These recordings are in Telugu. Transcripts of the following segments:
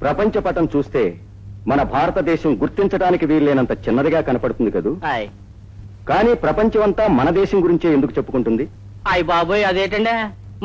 ప్రపంచ పటం చూస్తే మన భారతదేశం గుర్తించడానికి వీల్లేనంత చిన్నదిగా కనపడుతుంది కదూ. కానీ ప్రపంచమంతా మన దేశం గురించే ఎందుకు చెప్పుకుంటుంది? అయ్య బాబోయ్, అదేటండి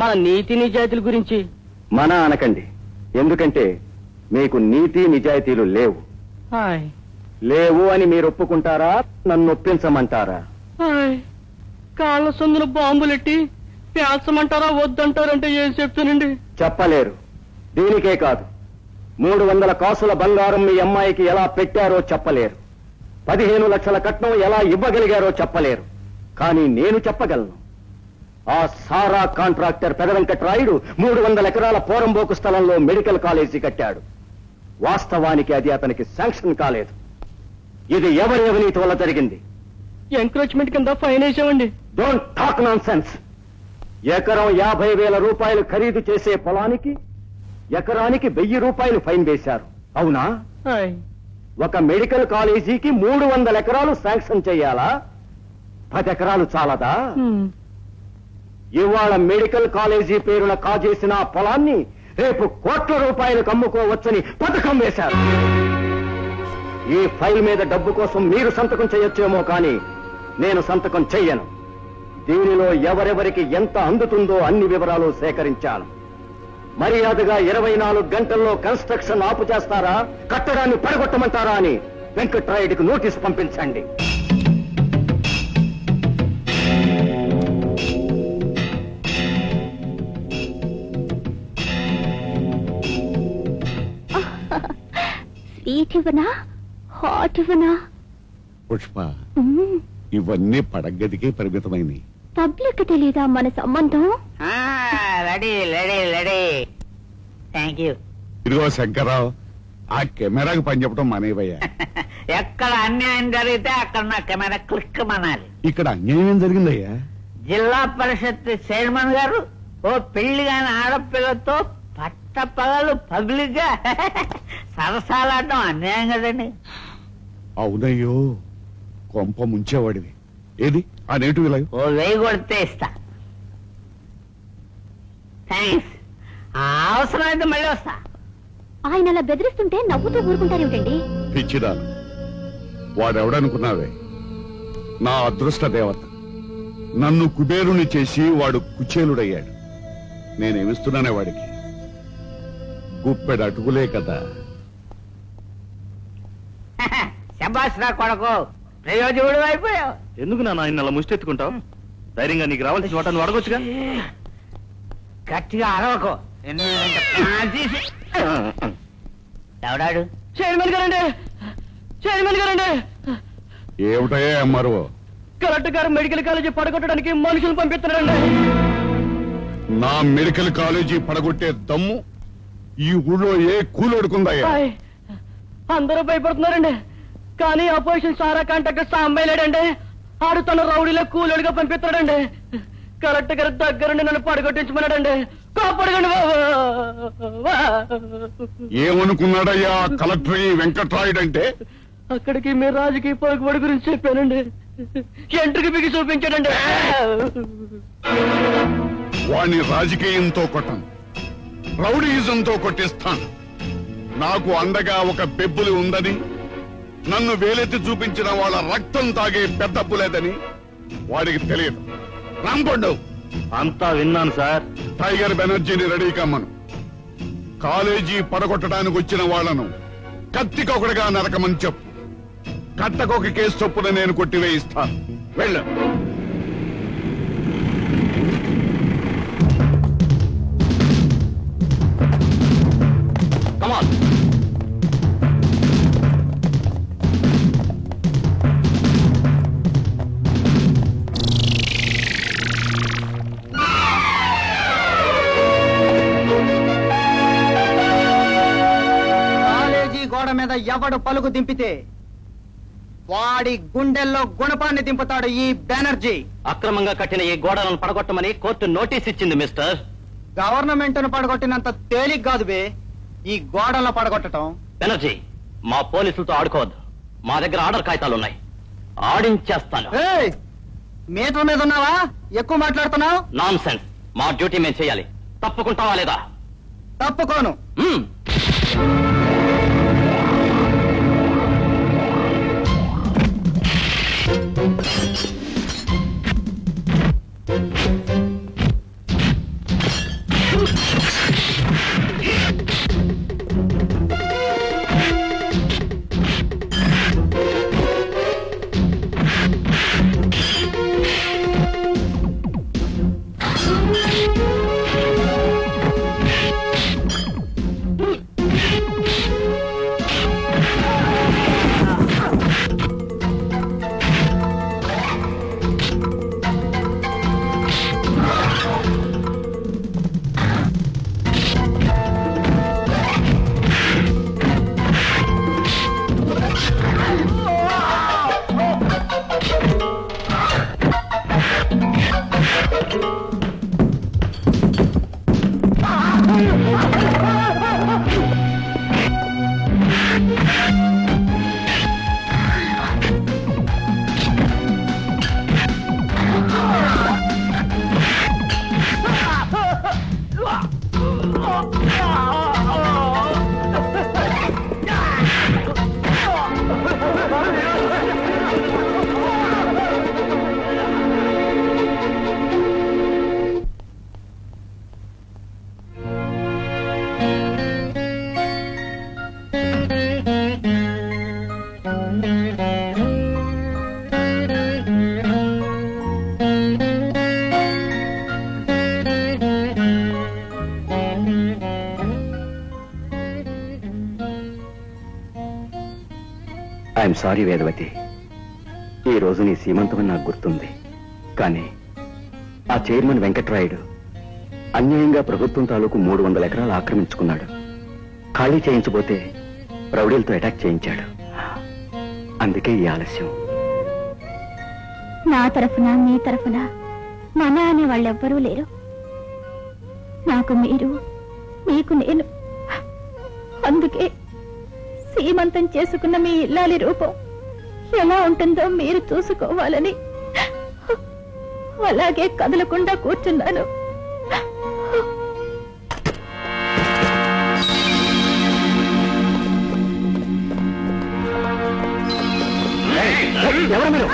మన నీతి నిజాయితీల గురించి. మన అనకండి, ఎందుకంటే మీకు నీతి నిజాయితీలు లేవు. లేవు అని మీరు ఒప్పుకుంటారా, నన్ను ఒప్పించమంటారా? కాళ్ళ సొందున బాంబులెట్టి పేల్చమంటారా వద్దంటారంటే ఏం చెప్తానండి? చెప్పలేరు. దీనికే కాదు, 300 కాసుల బంగారం మీ అమ్మాయికి ఎలా పెట్టారో చెప్పలేరు. 15 లక్షల కట్నం ఎలా ఇవ్వగలిగారో చెప్పలేరు. కానీ నేను చెప్పగలను. ఆ సారా కాంట్రాక్టర్ పెద వెంకట్రాయుడు 300 ఎకరాల పోరంబోకు స్థలంలో మెడికల్ కాలేజీ కట్టాడు. వాస్తవానికి అది అతనికి శాంక్షన్ కాలేదు. ఇది ఎవరి అవినీతి వల్ల జరిగింది. ఎంక్రోచ్మెంట్ కింద ఫైన్ వేసామండి. Don't talk nonsense. ఎకరం 50,000 రూపాయలు ఖరీదు చేసే పొలానికి ఎకరానికి 1000 రూపాయలు ఫైన్ వేశారు. అవునా? ఒక మెడికల్ కాలేజీకి 300 ఎకరాలు శాంక్షన్ చేయాలా? 10 ఎకరాలు చాలదా? ఇవాళ మెడికల్ కాలేజీ పేరున కాజేసిన పొలాన్ని రేపు కోట్ల రూపాయలకు అమ్ముకోవచ్చని పథకం వేశారు. ఈ ఫైల్ మీద డబ్బు కోసం మీరు సంతకం చేయొచ్చేమో కానీ నేను సంతకం చెయ్యను. దీనిలో ఎవరెవరికి ఎంత అందుతుందో అన్ని వివరాలు సేకరించాను. మర్యాదగా 24 గంటల్లో కన్స్ట్రక్షన్ ఆపు చేస్తారా, కట్టడాన్ని పడగొట్టమంటారా అని వెంకట్రాయుడికి నోటీస్ పంపించండి. స్వీట్ ఇవ్వనా, హాట్ ఇవ్వనా? పుష్ప, ఇవన్నీ పడగదికే పరిమితమైనవి. పబ్లిక్ తెలీదా మన సంబంధం? Ready ready ready. Thank you. ఇదిగో శంకర్రావు, ఆ కెమెరాకి పని చెప్పడం మానేవయ్యా. ఎక్కడ అన్యాయం జరిగితే అక్కడ నా కెమెరా క్లిక్ అనాలి. ఇక్కడ అన్యాయం ఏం జరిగిందయ్యా? జిల్లా పరిషత్ చైర్మన్ గారు ఓ పెళ్లి కాని ఆడపిల్లతో పట్టపగలు పబ్లిక్ గా సరసాలాడటం అన్యాయం కదండి. అవునయ్యో, కొంప ముంచేవాడివి. ఏది ఆ నేటివ్ లైవ్? ఓ 1000 కొడితే ఇస్తా. థ్యాంక్స్. అవసరమైతే మళ్ళీ వస్తా. ఆయన అలా బెదిరిస్తుంటే నవ్వుతూ ఊరుకుంటారేమిటండి? పిచ్చిదాను, వాడెవడనుకున్నావే? నా అదృష్ట దేవత. నన్ను కుబేరుని చేసి వాడు కుచేలుడయ్యాడు. నేనేమిస్తున్నానే వాడికి? గుప్పెడు అటుకులే కదా. శబాష్ రా కొడుకు, ప్రయోజకుడు అయిపోయావు. ఎందుకు నాన్న ఆయన అలా ముష్టెత్తుకుంటావు? ధైర్యంగా నీకు రావాల్సిన చోట నువ్వు అడగొచ్చుగా. గట్టిగా అరవకు. ఎవడాడు? చైర్మన్ గారండి, చైర్మన్ గారండి. ఏమిటయ్యా అమ్మారు? కలెక్టర్ గారు మెడికల్ కాలేజీ పడగొట్టడానికి మనుషులు పంపిస్తున్నారండి. నా మెడికల్ కాలేజీ పడగొట్టే దమ్ము ఈ ఊళ్ళో ఏ కూలోడుకుందయ్యా? అందరూ భయపడుతున్నారండి. కానీ అపోజిషన్ సారా కాంట్రాక్టర్ సాంబయ్య లేడండి. ఆడు తన రౌడీలో కూలోడిగా పంపిస్తున్నాడండి. కలెక్టర్ గారి దగ్గరుండి నన్ను పడగొట్టించమన్నాడండి. కాపాడగండి బాబు. ఏమనుకున్నాడయ్యా కలెక్టర్ ఈ వెంకట్రాయుడు అంటే? అక్కడికి మీ రాజకీయ పలుకుబడి గురించి చెప్పానండి. ఎంట్రుకి బిగి చూపించాడండి. వాణ్ణి రాజకీయంతో కొట్టను, రౌడీయిజంతో కొట్టిస్తాను. నాకు అండగా ఒక బెబ్బులి ఉందని, నన్ను వేలెత్తి చూపించిన వాళ్ళ రక్తం తాగే పెద్ద పులేదని వాడికి తెలియదు. రాంపండు, అంతా విన్నాను సార్. టైగర్ బెనర్జీని రెడీ కమ్మను. కాలేజీ పడగొట్టడానికి వచ్చిన వాళ్లను కత్తికొకటిగా నరకమని చెప్పు. కట్టకొక కేసు చొప్పున నేను కొట్టివేయిస్తాను. వెళ్ళు. కమాన్. కాలేజీ గోడ మీద ఎవడు పలుకు దింపితే వాడి గుండెల్లో గుణపాన్ని దింపుతాడు ఈ బెనర్జీ. అక్రమంగా కట్టిన ఈ గోడలను పడగొట్టమని కోర్టు నోటీస్ ఇచ్చింది మిస్టర్. గవర్నమెంట్ ను పడగొట్టినంత తేలిక కాదు బే ఈ గోడలను పడగొట్టడం. బెనర్జీ, మా పోలీసులతో ఆడుకోవద్దు. మా దగ్గర ఆర్డర్ కాగితాలున్నాయి. ఆడించేస్తాను. మీటర్ మీద ఉన్నావా? ఎక్కువ మాట్లాడుతున్నావు. Non sense. మా డ్యూటీ మేము చేయాలి. తప్పుకుంటావా లేదా? తప్పుకోను. I'm sorry Vedavathi. ఈ రోజు నీ సీమంతమని నాకు గుర్తుంది. కానీ ఆ చైర్మన్ వెంకట్రాయుడు అన్యాయంగా ప్రభుత్వం తాలూకు 300 ఎకరాలు ఆక్రమించుకున్నాడు. ఖాళీ చేయించబోతే రౌడీలతో అటాక్ చేయించాడు. అందుకే ఈ ఆలస్యం. నా తరఫున నీ తరఫున మన అనే వాళ్ళెవ్వరూ లేరు. నాకు మీరు, మీకు నేను. అందుకే సీమంతం చేసుకున్న మీ ఇల్లాలి రూపం ఎలా ఉంటుందో మీరు చూసుకోవాలని అలాగే కదలకుండా కూర్చున్నాను. ఎవరు మీరు?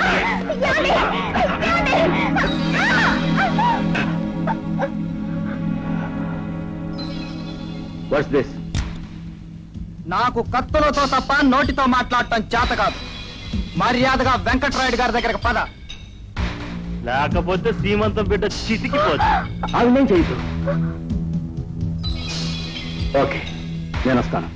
What's this? నాకు కత్తులతో తప్ప నోటితో మాట్లాడటం చేత కాదు. మర్యాదగా వెంకట్రాయుడు గారి దగ్గరకు పద, లేకపోతే సీమంతం బిడ్డ చితికిపోదు. ఆవిడేం చేయొద్దు. ఓకే, నేను వస్తాను.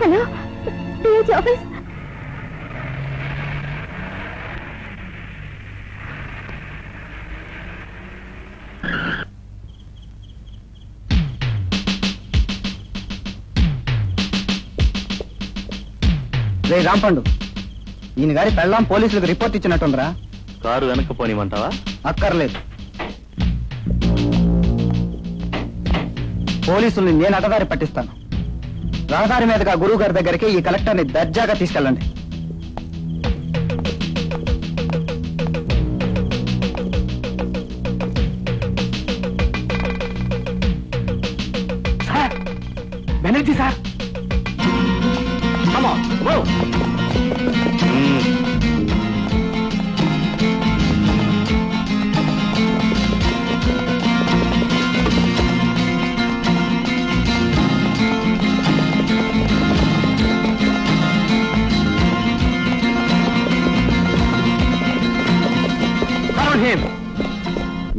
Hello, DIG office. రే రాంపండు, ఈయన గారి పెళ్ళాం పోలీసులకు రిపోర్ట్ ఇచ్చినట్టుందిరా. కారు వెనక్కి పోనిమంటావా? అక్కర్లేదు, పోలీసుల్ని నేను అడ్డదారి పట్టిస్తాను. రహదారి మీదుగా గురువు గారి దగ్గరికి ఈ కలెక్టర్ని దర్జాగా తీసుకెళ్ళండి. Sir, Banerjee sir. Come on, go.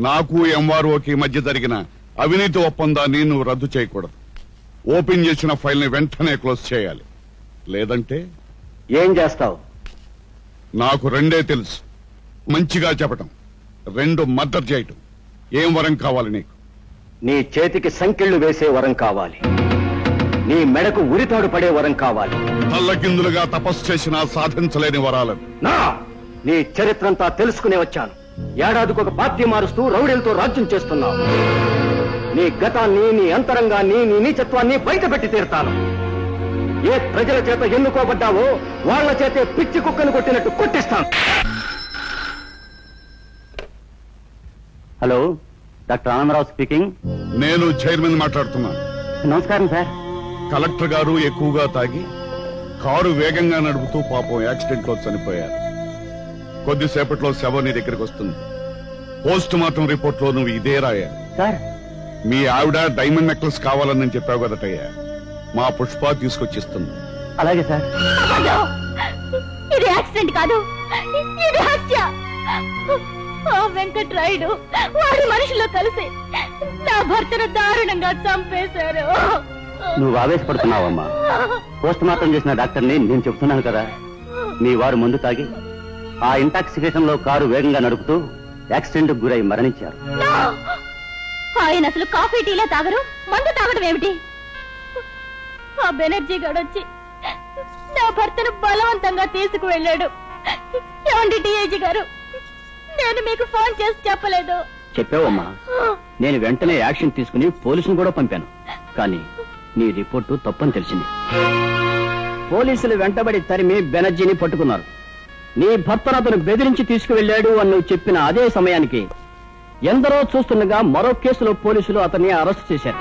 నాకు ఎంఆర్ఓకి మధ్య జరిగిన అవినీతి ఒప్పందాన్ని నువ్వు రద్దు చేయకూడదు. ఓపెన్ చేసిన ఫైల్ ని వెంటనే క్లోజ్ చేయాలి. లేదంటే ఏం చేస్తావు? నాకు రెండే తెలుసు. మంచిగా చెప్పటం, 2 మర్డర్ చేయటం. ఏం వరం కావాలి నీకు? నీ చేతికి సంకెళ్లు వేసే వరం కావాలి. నీ మెడకు ఉరితాడు పడే వరం కావాలి. తల్లకిందులుగా తపస్సు చేసినా సాధించలేని వరాలను. నా నీ చరిత్రంతా తెలుసుకునే వచ్చాను. ఏడాదికి ఒక పార్టీ మారుస్తూ రౌడీలతో రాజ్యం చేస్తున్నావు. నీ గతాన్ని, నీ అంతరంగాన్ని, నీ నీచత్వాన్ని బయట పెట్టి తీరుతాను. ఏ ప్రజల చేత ఎన్నుకోబడ్డావో వాళ్ల చేతే పిచ్చి కుక్కను కొట్టినట్టు కొట్టిస్తాను. Hello, doctor Anandarao speaking. నేను చైర్మన్ మాట్లాడుతున్నా. నమస్కారం సార్. కలెక్టర్ గారు ఎక్కువగా తాగి కారు వేగంగా నడుపుతూ పాపం యాక్సిడెంట్ లో చనిపోయారు. కొద్దిసేపట్లో శవం నీ దగ్గరికి వస్తుంది. పోస్ట్ మార్టం రిపోర్ట్ లో నువ్వు ఇదే రాయాలి. సార్, మీ ఆవిడ డైమండ్ నెక్లెస్ కావాలని నేను చెప్పావు కదటయ్యా. మా పుష్ప తీసుకొచ్చిస్తుంది. అలాగే సార్. ఇది యాక్సిడెంట్ కాదు, ఇది హత్య. ఆ వెంకట్రాయుడు వాడి మనుషుల్లో కలిసి నా భర్తను దారుణంగా చంపేశారు. నువ్వు ఆవేశపడుతున్నావమ్మా. పోస్ట్ మార్టం చేసిన డాక్టర్ని నేను చెప్తున్నాను కదా. మీ వారు మందు తాగి ఆ ఇంటాక్సికేషన్ లో కారు వేగంగా నడుపుతూ యాక్సిడెంట్ గురై మరణించారు. ఆయన అసలు కాఫీ టీలే తాగరు, మందు తాగడం ఏమిటి? ఆ బెనర్జీ గడొచ్చి నా భర్తను బలవంతంగా తీసుకువెళ్ళాడు. ఏమండి డిఐజీ గారు, నేను మీకు ఫోన్ చేసి చెప్పలేదు. చెప్పావమ్మా. నేను వెంటనే యాక్షన్ తీసుకుని పోలీసును కూడా పంపాను. కానీ నీ రిపోర్టు తప్పని తెలిసింది. పోలీసులు వెంటబడి తరిమి బెనర్జీని పట్టుకున్నారు. నీ భర్తను అతను బెదిరించి తీసుకువెళ్లాడు అని నువ్వు చెప్పిన అదే సమయానికి ఎందరో చూస్తుండగా మరో కేసులో పోలీసులు అతన్ని అరెస్ట్ చేశారు.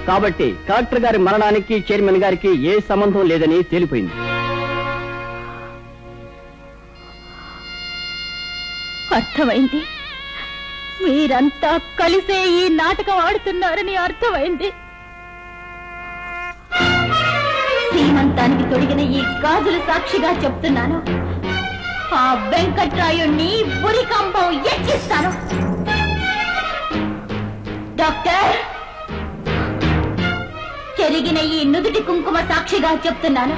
కాబట్టి కలెక్టర్ గారి మరణానికి చైర్మన్ గారికి ఏ సంబంధం లేదని తేలిపోయింది. అర్థమైంది. మీరంతా కలిసే ఈ నాటకం ఆడుతున్నారని అర్థమైంది. సీమంతానికి తొడిగిన ఈ గాజులు సాక్షిగా చెప్తున్నాను, ఆ వెంకట్రాయుణ్ణి ఉరికంబం ఎక్కిస్తాను. డాక్టర్, చెరిగిన ఈ నుదుటి కుంకుమ సాక్షిగా చెప్తున్నాను,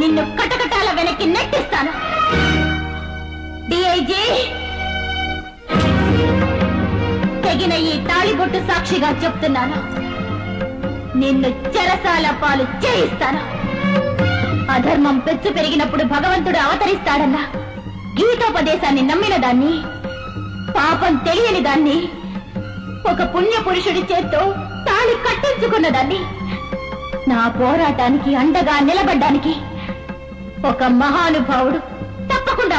నిన్ను కటకటాల వెనక్కి నెట్టిస్తాను. డిఐజీ, తెగిన ఈ తాళిబొట్టు సాక్షిగా చెప్తున్నాను, నిన్ను చెరసాల పాలు చేయిస్తాను. అధర్మం పెచ్చు పెరిగినప్పుడు భగవంతుడు అవతరిస్తాడన్న గీతోపదేశాన్ని నమ్మిన దాన్ని, పాపం తెలియని దాన్ని, ఒక పుణ్య పురుషుడి చేత్తో తాళి కట్టించుకున్న దాన్ని, నా పోరాటానికి అండగా నిలబడ్డానికి ఒక మహానుభావుడు తప్పకుండా